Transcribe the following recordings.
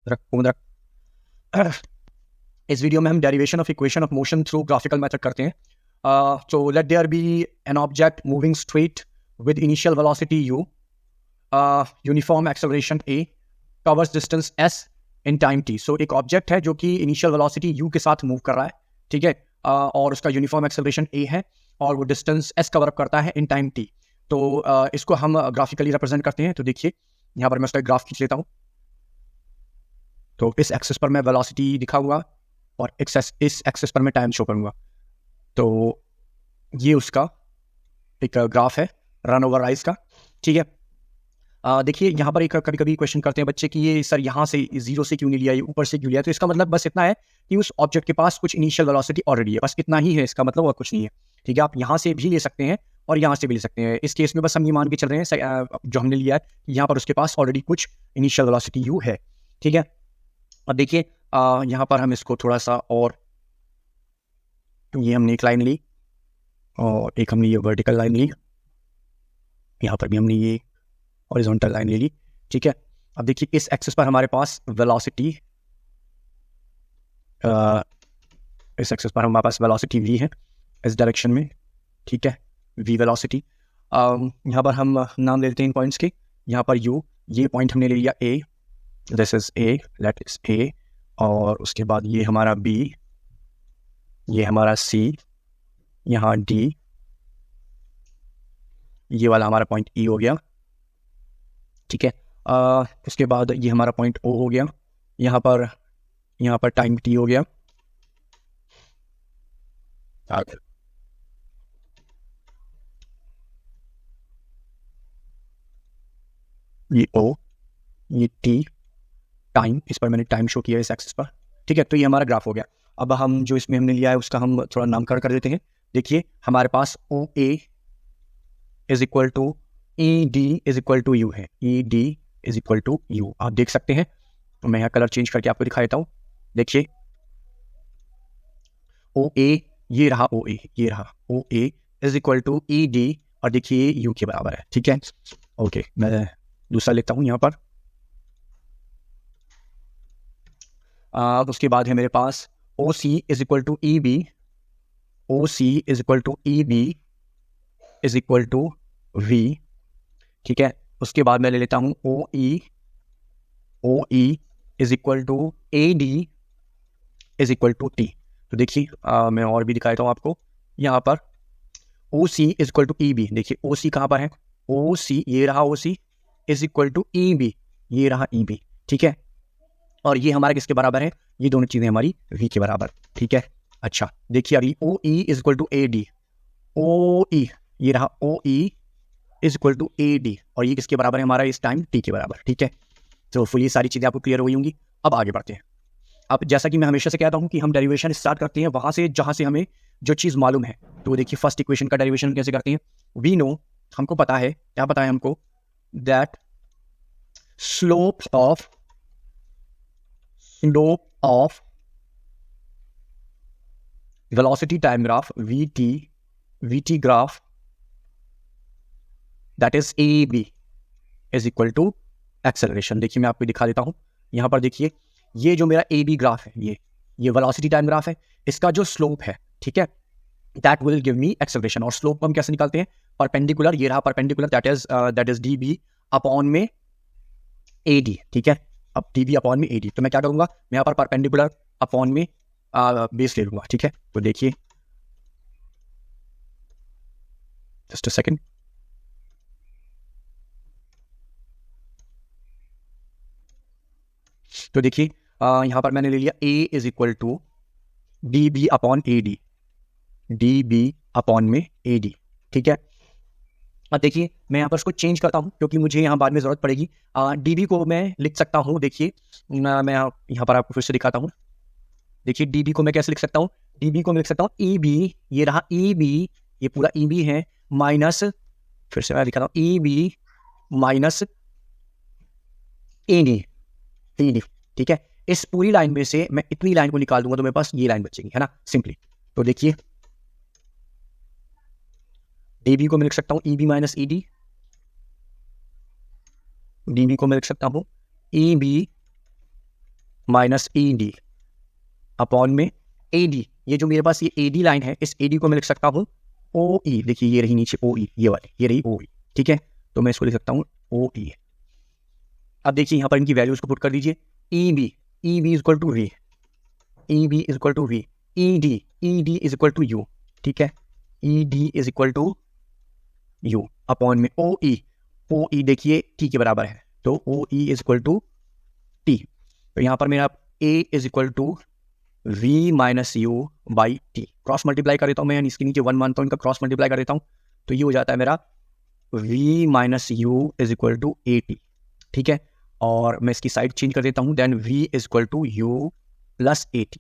रख इस वीडियो में हम derivation of equation of motion through graphical method करते हैं. So let there be an object moving straight with initial velocity u, uniform acceleration a, covers distance s in time t. So एक object है जो कि initial velocity u के साथ move कर रहा है, ठीक है, और उसका यूनिफॉर्म एक्सेलरेशन a है और वो डिस्टेंस s कवर अप करता है इन टाइम t. तो इसको हम ग्राफिकली रिप्रेजेंट करते हैं. तो देखिए यहाँ पर मैं उसका ग्राफ खींच लेता हूँ. तो इस एक्सेस पर मैं वेलोसिटी दिखाऊंगा और इस एक्सेस पर मैं टाइम शो करूंगा. तो ये उसका एक ग्राफ है रन ओवर राइज का, ठीक है. देखिए यहाँ पर एक कभी कभी क्वेश्चन करते हैं बच्चे कि ये सर यहाँ से जीरो से क्यों नहीं लिया, ये ऊपर से क्यों लिया. तो इसका मतलब बस इतना है कि उस ऑब्जेक्ट के पास कुछ इनिशियल वेलोसिटी ऑलरेडी है, बस इतना ही है इसका मतलब, और कुछ नहीं है, ठीक है. आप यहाँ से भी ले सकते हैं और यहाँ से भी ले सकते हैं. इस केस में बस हम ये मान के चल रहे हैं जो हमने लिया है यहाँ पर उसके पास ऑलरेडी कुछ इनिशियल वेलोसिटी यू है, ठीक है. अब देखिए यहाँ पर हम इसको थोड़ा सा, और ये हमने एक लाइन ली और एक हमने ये वर्टिकल लाइन ली, यहाँ पर भी हमने ये हॉरिजॉन्टल लाइन ले ली, ठीक है. अब देखिए इस एक्सिस पर हमारे पास वेलोसिटी, इस एक्सिस पर हमारे पास वेलोसिटी v है इस डायरेक्शन में, ठीक है, v वेलोसिटी. यहाँ पर हम नाम ले लेते हैं इन पॉइंट्स के. यहाँ पर u, ये पॉइंट हमने ले लिया a, this is a, let is a, और उसके बाद ये हमारा b, ये हमारा c, यहाँ d, ये वाला हमारा पॉइंट e हो गया, ठीक है. उसके बाद ये हमारा पॉइंट o हो गया, यहाँ पर टाइम t हो गया, ये o, ये t, टाइम, इस पर मैंने टाइम शो किया इस एक्सिस पर, ठीक है. तो ये हमारा ग्राफ हो गया. अब हम जो इसमें हमने लिया है उसका हम थोड़ा नामकरण कर देते हैं. देखिए हमारे पास O A is equal to E D is equal to U है, E D is equal to U, आप देख सकते हैं. तो मैं यहाँ कलर चेंज करके आपको दिखा देता हूँ. देखिए ओ ए, ये रहा ओ ए, ये रहा O A is equal to E D, और देखिए यू के बराबर है, ठीक है. ओके, मैं दूसरा लिखता हूँ यहाँ पर. उसके बाद है मेरे पास O C is equal to E B, O C is equal to E B is equal to V, ठीक है. उसके बाद मैं ले लेता हूँ O E is equal to A D is equal to T. तो देखिए मैं और भी दिखा देता हूँ आपको. यहाँ पर O C is equal to E B, देखिए ओ सी कहाँ पर है, ओ सी, ये रहा O C is equal to E B, ये रहा ई बी, ठीक है. और ये हमारा किसके बराबर है, ये दोनों चीजें हमारी v के बराबर, ठीक है. अच्छा देखिए अभी O E is equal to A D, O E, ये रहा O E is equal to A D, और ये किसके बराबर है हमारा इस टाइम t के बराबर, ठीक है. तो ये सारी चीजें आपको क्लियर हो गई होंगी. अब आगे बढ़ते हैं. अब जैसा कि मैं हमेशा से कहता हूँ कि हम डेरिवेशन स्टार्ट करते हैं वहां से जहां से हमें जो चीज मालूम है. तो देखिए फर्स्ट इक्वेशन का डेरिवेशन कैसे करते हैं. वी नो, हमको पता है, क्या पता है हमको, that slope of velocity time graph vt graph that is ab is equal to acceleration. देखिए मैं आपको दिखा देता हूं. यहां पर देखिए ये जो मेरा ab ग्राफ है, ये वेलोसिटी टाइम ग्राफ है, इसका जो स्लोप है, ठीक है, that will give me acceleration. और स्लोप को हम कैसे निकालते हैं, परपेंडिकुलर, ये रहा perpendicular, that is db upon में ad, ठीक है. अब db अपॉन में ad, तो मैं क्या करूंगा, मैं यहाँ पर परपेंडिकुलर अपॉन में बेस ले लूंगा, ठीक है. तो देखिए जस्ट अ सेकंड. तो देखिए यहाँ पर मैंने ले लिया a is equal to db upon ad, db upon में ad, ठीक है. अब देखिए मैं यहाँ पर उसको चेंज करता हूँ क्योंकि मुझे यहाँ बाद में जरूरत पड़ेगी. db को मैं लिख सकता हूँ, देखिए मैं यहाँ पर आपको फिर से दिखाता हूँ. देखिए db को मैं कैसे लिख सकता हूँ, db को मैं लिख सकता हूँ eb, ये रहा eb, ये पूरा eb है, माइनस, फिर से मैं दिखाता हूँ eb माइनस ad, ठीक है. इस पूरी लाइन में से मैं इतनी लाइन को निकाल दूंगा तो मेरे पास ये लाइन बचेगी, है ना, सिंपली. तो देखिए db को मैं लिख सकता हूँ eb माइनस ed, db को मैं लिख सकता हूँ eb minus E D upon में ए डी। ये जो मेरे पास ये ए डी लाइन है, इस ए डी को मैं लिख सकता हूँ ओ ई। देखिए ये रही नीचे ओ ई, ये वाली ये रही ओ ई, ठीक है। तो मैं इसको लिख सकता हूँ ओ ई। अब देखिए यहाँ पर इनकी वैल्यूज को पुट कर दीजिए। E B is equal to V, E B is equal to V, E D is equal to U, ठीक है। E D is equal to U upon में ओ ई देखिए टी के बराबर है, तो O E is equal to T. तो यहाँ पर मेरा A is equal to V minus U by T. Cross multiply कर देता हूँ मैं, यानी इसके नीचे 1 मानता हूँ, इनका क्रॉस मल्टीप्लाई कर देता हूँ, तो ये हो जाता है मेरा V minus U is equal to A T, ठीक है। और मैं इसकी साइड चेंज कर देता हूँ, then V is equal to U plus A T,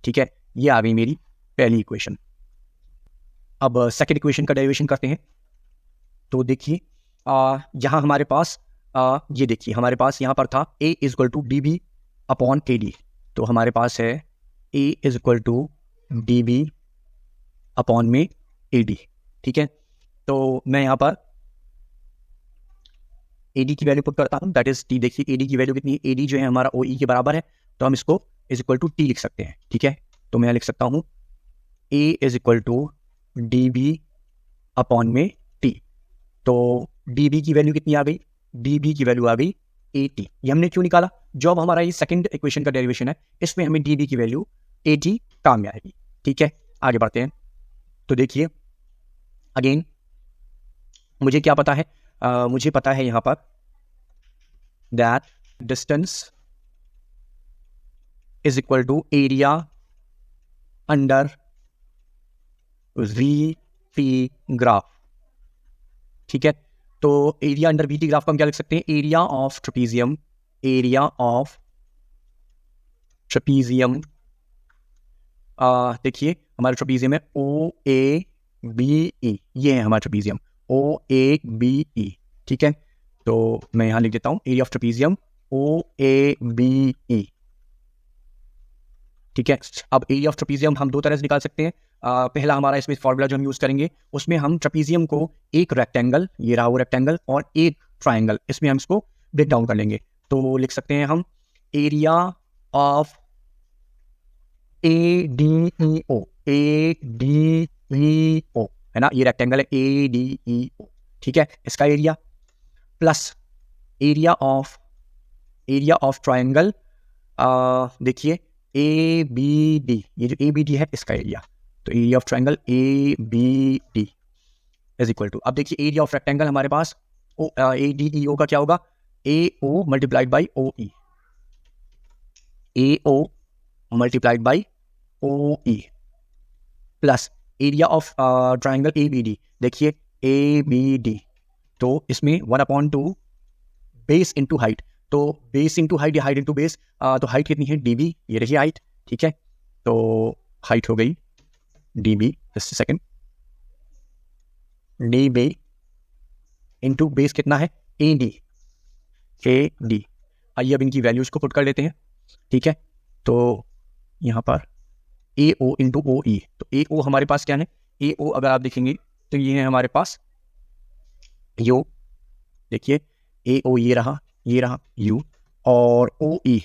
ठीक है। ये आ गई मेरी पहली इक्वेशन। अब सेकेंड इक्वेशन का डेरिवेशन करते हैं। तो देखिए यहाँ हमारे पास ये देखिए हमारे पास यहाँ पर था A is equal to D B upon A D. तो हमारे पास है A is equal to D B upon में ए डी, ठीक है। तो मैं यहाँ पर ए डी की वैल्यू पुट करता हूँ, दैट इज टी। देखिए ए डी की वैल्यू कितनी है, ए डी जो है हमारा ओ ई के बराबर है, तो हम इसको इज इक्वल टू टी लिख सकते हैं, ठीक है। तो मैं लिख सकता हूँ A is equal to D B upon में टी। तो डी बी की वैल्यू कितनी आ गई, डी बी की वैल्यू आ गई ए टी। ये हमने क्यों निकाला, जो अब हमारा ये सेकंड इक्वेशन का डेरिवेशन है, इसमें हमें डी बी की वैल्यू ए टी काम में आएगी, ठीक है। आगे बढ़ते हैं। तो देखिए अगेन मुझे क्या पता है, मुझे पता है यहाँ पर that distance is equal to area under V T graph, ठीक है। तो area under V T graph को हम क्या लिख सकते हैं, area of trapezium, area of trapezium. देखिए हमारा ट्रेपीजियम है ओ ए बी ई, ये है हमारा trapezium O A B E, ठीक है। तो मैं यहां लिख देता हूं area of trapezium O A B E, ठीक है। अब एरिया ऑफ ट्रेपीजियम हम दो तरह से निकाल सकते हैं। पहला हमारा इसमें फॉर्मूला जो हम यूज करेंगे, उसमें हम ट्रेपीजियम को एक रेक्टेंगल, ये रहा वो रेक्टेंगल, और एक ट्राइंगल, इसमें हम इसको ब्रेक डाउन कर लेंगे। तो लिख सकते हैं हम area of A D E O, A D E O है ना, ये रेक्टेंगल है ए डी ई ओ, ठीक है। इसका area plus area of triangle, देखिए ए बी डी, ये जो ए बी डी है इसका एरिया, तो area of triangle A B D is equal to, अब देखिए एरिया ऑफ रेक्टेंगल हमारे पास ए डी ई ओ का क्या होगा, A O multiplied by O E, A O multiplied by O E plus area of triangle A B D, देखिए A B D, तो इसमें 1/2 base into height, तो बेस इंटू हाइट या height into base, तो height कितनी है D B, ये रही हाइट, ठीक है। तो हाइट हो गई D B, just second, D B into base कितना है ए डी, आइए अब इनकी वैल्यूज को पुट कर लेते हैं, ठीक है। तो यहाँ पर ए ओ इंटू ओ ई, तो ए ओ हमारे पास क्या है, ए ओ अगर आप देखेंगे तो ये है हमारे पास यू, देखिए ए ओ ये रहा यू, और ओ ई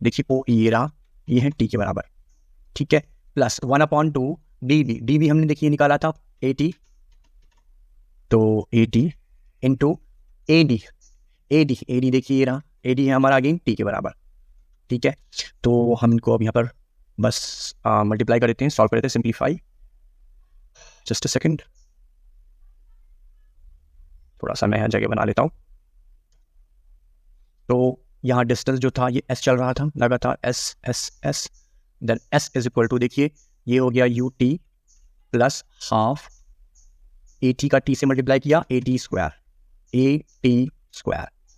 देखिए ओ ई ये रहा, ये है टी के बराबर, ठीक है। प्लस 1/2 डी बी हमने देखिए निकाला था ए टी, तो A T into A D देखिए ये रहा, ए डी है हमारा अगेन टी के बराबर, ठीक है। तो हम इनको अब यहाँ पर बस मल्टीप्लाई कर देते हैं, सॉल्व कर देते हैं, सिंप्लीफाई, जस्ट अ सेकंड, थोड़ा सा मैं यहाँ जगह बना लेता हूँ। तो यहाँ डिस्टेंस जो था ये एस चल रहा था, लगा था S, then S is equal to, देखिए ये हो गया U T plus half A T का टी से मल्टीप्लाई किया ए टी स्क्वायर,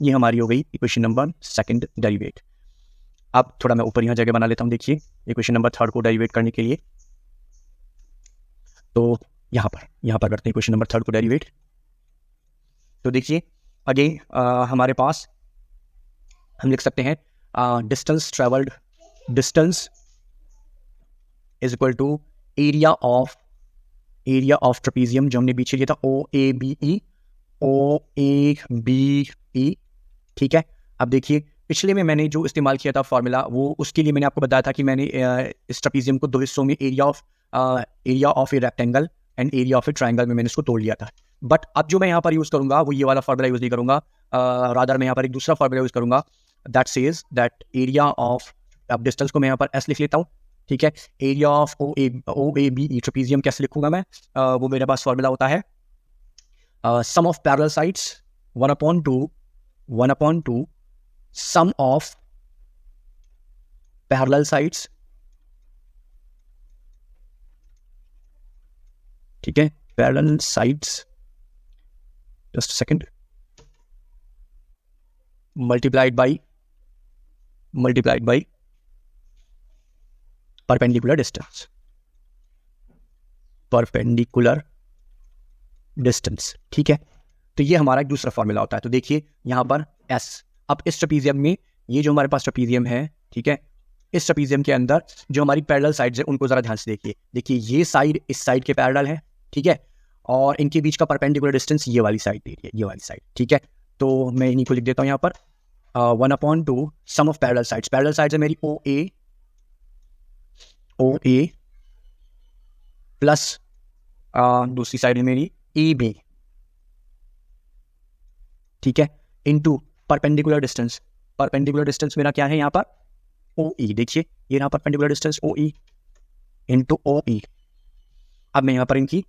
ये हमारी हो गई इक्वेशन नंबर सेकंड डेरिवेट। अब थोड़ा मैं ऊपर यहाँ जगह बना लेता हूँ, देखिए इक्वेशन नंबर थर्ड को डेरिवेट करने के लिए, तो यहाँ पर करते हैं इक्वेशन नंबर थर्ड को डेरिवेट। तो देखिए अगेन हमारे पास हम लिख सकते हैं distance travelled, distance is equal to area of trapezium जो हमने पीछे लिया था ओ ए बी ई, ठीक है। अब देखिए पिछले में मैंने जो इस्तेमाल किया था फार्मूला, वो उसके लिए मैंने आपको बताया था कि मैंने इस ट्रेपीजियम को दो हिस्सों में area of a rectangle and area of A triangle में मैंने इसको तोड़ लिया था। बट अब जो मैं यहाँ पर यूज़ करूँगा वो ये वाला फार्मूला यूज़ नहीं करूँगा, रादर मैं यहाँ पर एक दूसरा फार्मूला यूज़ करूँगा that says that area of, अब डिस्टेंस को मैं यहाँ पर एस लिख लेता हूँ, ठीक है। Area of O A B E trapezium कैसे लिखूंगा मैं, वो मेरे पास फार्मूला होता है sum of parallel sides 1/2 sum of parallel sides, ठीक है, parallel sides, just second, multiplied by perpendicular distance, ठीक है। तो ये हमारा एक दूसरा फॉर्मूला होता है। तो देखिए यहाँ पर S, अब इस ट्रेपीजियम में ये जो हमारे पास ट्रेपीजियम है, ठीक है, इस ट्रेपीजियम के अंदर जो हमारी पैरेलल साइड्स है उनको जरा ध्यान से देखिए ये साइड इस साइड के पैरेलल है, ठीक है, और इनके बीच का परपेंडिकुलर डिस्टेंस ये वाली साइड दे रही है, ये वाली साइड, ठीक है। तो मैं इन्हीं को लिख देता हूँ यहाँ पर 1/2 सम ऑफ पैरेलल साइड्स है मेरी ओ ए प्लस दूसरी साइड है मेरी ई बी, ठीक है, इनटू परपेंडिकुलर डिस्टेंस मेरा क्या है यहाँ पर ओ ई, देखिए ये रहा परपेंडिकुलर डिस्टेंस ओ ई इनटू ओ ई। अब मैं यहाँ पर इनकी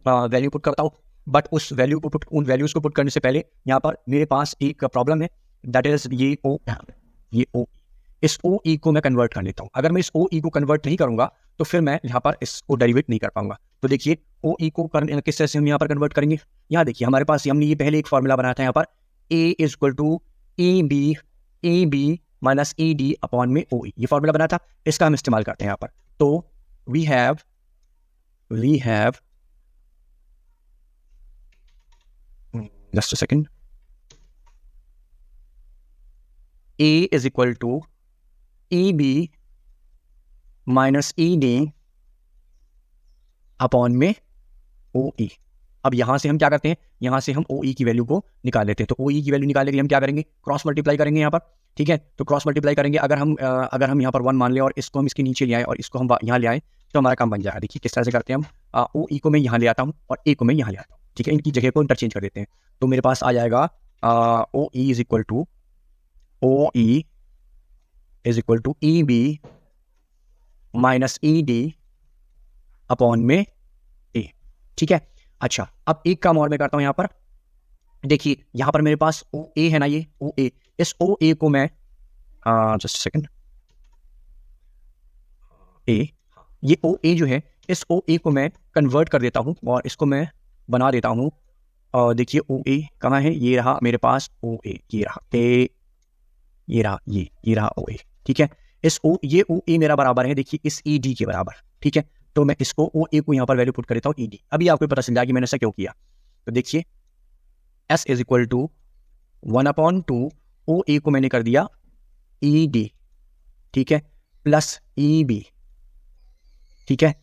वैल्यू पुट करता हूँ, बट उन वैल्यूज को पुट करने से पहले यहाँ पर मेरे पास एक प्रॉब्लम है, दैट इज ये ओ, इस ओ ई को मैं कन्वर्ट कर लेता हूँ। अगर मैं इस ओ ई को कन्वर्ट नहीं करूंगा तो फिर मैं यहाँ पर इसको डेरिवेट नहीं कर पाऊंगा। तो देखिए ओ ई को किस तरह से हम यहाँ पर कन्वर्ट करेंगे, यहाँ देखिए हमारे पास हमने ये पहले एक फॉर्मूला बनाया था यहाँ पर A is equal to E B minus E D upon में ओ ई, ये फॉर्मूला बना था, इसका हम इस्तेमाल करते हैं यहाँ पर। तो we have just a second, A is equal to E B minus E D upon में ओ ई। अब यहां से हम क्या करते हैं, यहां से हम ओ ई की वैल्यू को निकाल लेते हैं। तो ओ ई की वैल्यू निकालने के लिए हम क्या करेंगे, क्रॉस मल्टीप्लाई करेंगे यहाँ पर, ठीक है। तो क्रॉस मल्टीप्लाई करेंगे, अगर हम यहाँ पर 1 मान लें और इसको हम इसके नीचे ले आए और इसको हम यहाँ ले आए तो हमारा काम बन जाएगा। देखिए किस तरह से करते हैं हम, ओ ई को मैं यहाँ ले आता हूँ और ए को मैं यहाँ ले आता हूँ, ठीक है, इनकी जगह को इंटरचेंज कर देते हैं। तो मेरे पास आ जाएगा O E is equal to E B minus E D upon में ए, ठीक है। अच्छा, अब एक काम और मैं करता हूं यहाँ पर, देखिए यहाँ पर मेरे पास ओ ए है ना, ये ओ ए, इस ओ ए को मैं जस्ट सेकंड, ये ओ ए जो है, इस ओ ए को मैं कन्वर्ट कर देता हूं और इसको मैं बना देता हूं। और देखिए ओ ए कहाँ है, ये रहा मेरे पास ओ ए, ये रहा ए, ये रहा ओ ए, ठीक है। ये ओ ए मेरा बराबर है, देखिए इस ई डी के बराबर, ठीक है। तो मैं इसको ओ ए को यहाँ पर वैल्यू पुट कर देता हूँ ई डी। अभी आपको पता चल जाएगा कि मैंने ऐसा क्यों किया। तो देखिए एस इज इक्वल टू 1/2 ओ ए को मैंने कर दिया ई डी, ठीक है, प्लस ई बी, ठीक है।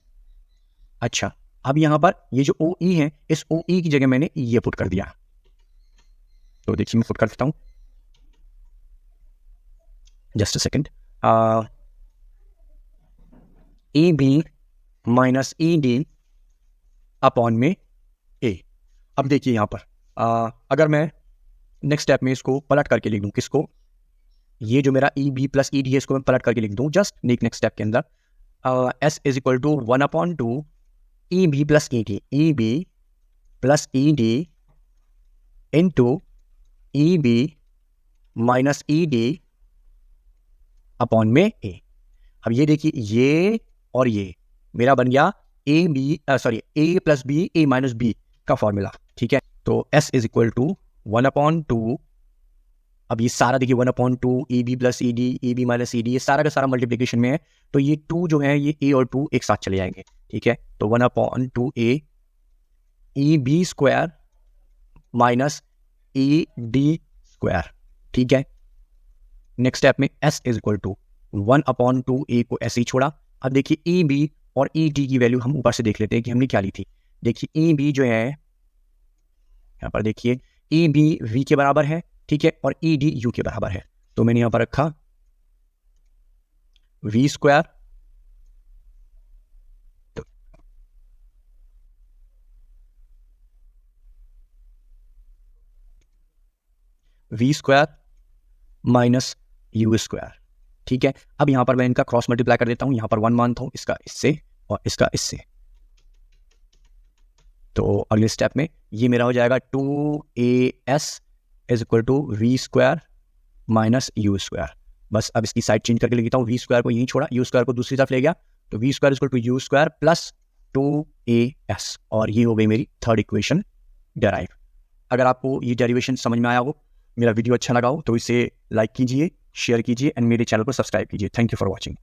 अच्छा, अब यहाँ पर ये जो ओ ई है, इस ओ ई की जगह मैंने ये पुट कर दिया। तो देखिए मैं पुट कर देता हूँ, just a second, A B minus E D upon में ए। अब देखिए यहाँ पर अगर मैं नेक्स्ट स्टेप में इसको पलट करके लिख दूँ, किसको, ये जो मेरा E B plus E D है, इसको मैं पलट करके लिख दूँ जस्ट नेक्स्ट स्टेप के अंदर, S is equal to 1/2 E B plus E D into E B minus E D upon में ए। अब ये देखिए ये और ये मेरा बन गया ए प्लस बी ए माइनस बी का फॉर्मूला, ठीक है। तो S इज इक्वल टू 1/2, अब ये सारा देखिए 1/2 A B plus E B minus E D, ये सारा का सारा मल्टीप्लिकेशन में है, तो ये 2 जो है ये ए और 2 एक साथ चले जाएंगे, ठीक है। तो 1/2 A B square minus A D square, ठीक है। नेक्स्ट स्टेप में S is equal to 1/2 A को ऐसे ही छोड़ा। अब देखिए ई बी और ई डी की वैल्यू हम ऊपर से देख लेते हैं कि हमने क्या ली थी। देखिए ई बी जो है यहाँ पर, देखिए ई बी वी के बराबर है, ठीक है, और ई डी यू के बराबर है। तो मैंने यहाँ पर रखा V square minus U square. ठीक है, अब यहां पर मैं इनका क्रॉस मल्टीप्लाई कर देता हूं, यहां पर 1 मानता हूं, इसका इससे और इसका इससे। तो अगले स्टेप में ये मेरा हो जाएगा 2as is equal to V square minus U square. बस अब इसकी साइड चेंज करके लिखता हूँ, वी स्क्वायर को यहीं छोड़ा, यू स्क्वायर को दूसरी तरफ ले गया, तो V square is equal to U square plus 2as, और ये हो गई मेरी थर्ड इक्वेशन डेराइव। अगर आपको ये डेरिवेशन समझ में आया हो, मेरा वीडियो अच्छा लगा हो, तो इसे लाइक कीजिए, शेयर कीजिए एंड मेरे चैनल को सब्सक्राइब कीजिए। Thank you for watching.